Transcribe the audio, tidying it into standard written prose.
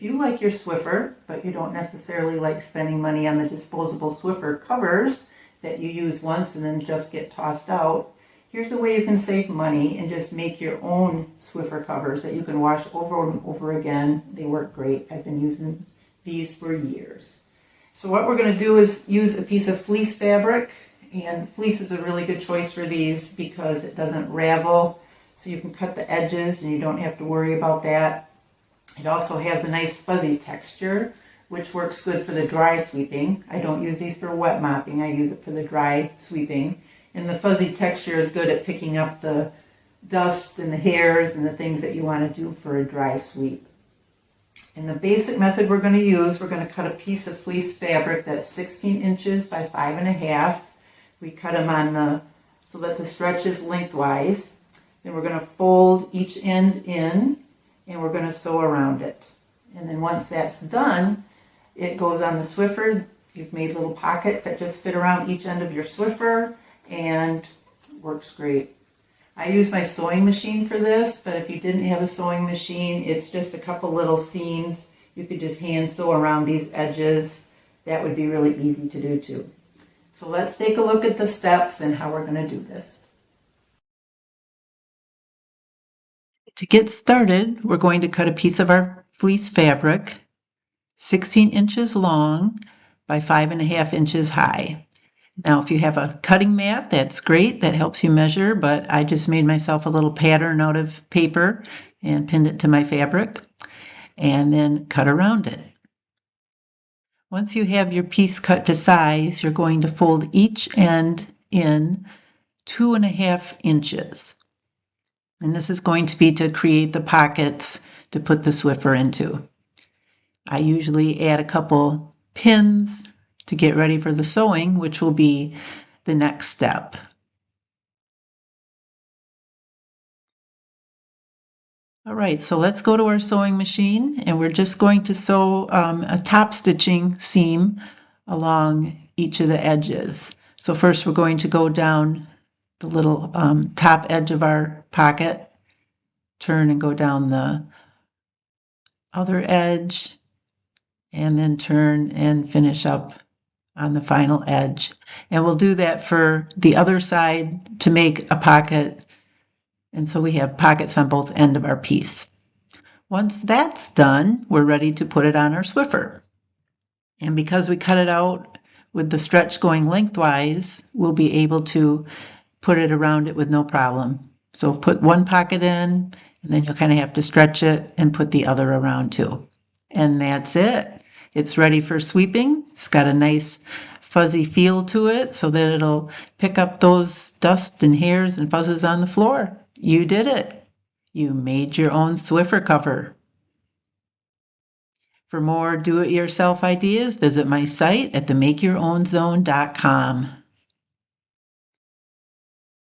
If you like your Swiffer, but you don't necessarily like spending money on the disposable Swiffer covers that you use once and then just get tossed out, here's a way you can save money and just make your own Swiffer covers that you can wash over and over again. They work great. I've been using these for years. So what we're going to do is use a piece of fleece fabric, and fleece is a really good choice for these because it doesn't ravel, so you can cut the edges and you don't have to worry about that. It also has a nice fuzzy texture, which works good for the dry sweeping. I don't use these for wet mopping, I use it for the dry sweeping. And the fuzzy texture is good at picking up the dust and the hairs and the things that you want to do for a dry sweep. And the basic method we're going to use, we're going to cut a piece of fleece fabric that's 16 inches by 5.5. We cut them on so that the stretch is lengthwise. Then we're going to fold each end in, and we're going to sew around it. And then once that's done, it goes on the Swiffer. You've made little pockets that just fit around each end of your Swiffer, and works great. I use my sewing machine for this, but if you didn't have a sewing machine, it's just a couple little seams. You could just hand sew around these edges. That would be really easy to do too. So let's take a look at the steps and how we're going to do this. To get started, we're going to cut a piece of our fleece fabric 16 inches long by 5.5 inches high. Now, if you have a cutting mat, that's great. That helps you measure, but I just made myself a little pattern out of paper and pinned it to my fabric and then cut around it. Once you have your piece cut to size, you're going to fold each end in 2.5 inches. And this is going to be to create the pockets to put the Swiffer into. I usually add a couple pins to get ready for the sewing, which will be the next step. All right, so let's go to our sewing machine, and we're just going to sew a top stitching seam along each of the edges. So first we're going to go down the little top edge of our pocket, turn and go down the other edge, and then turn and finish up on the final edge. And we'll do that for the other side to make a pocket, and so we have pockets on both ends of our piece. Once that's done, we're ready to put it on our Swiffer. And because we cut it out with the stretch going lengthwise, we'll be able to put it around it with no problem. So put one pocket in, and then you'll kind of have to stretch it and put the other around too. And that's it. It's ready for sweeping. It's got a nice fuzzy feel to it so that it'll pick up those dust and hairs and fuzzes on the floor. You did it. You made your own Swiffer cover. For more do-it-yourself ideas, visit my site at themakeyourownzone.com.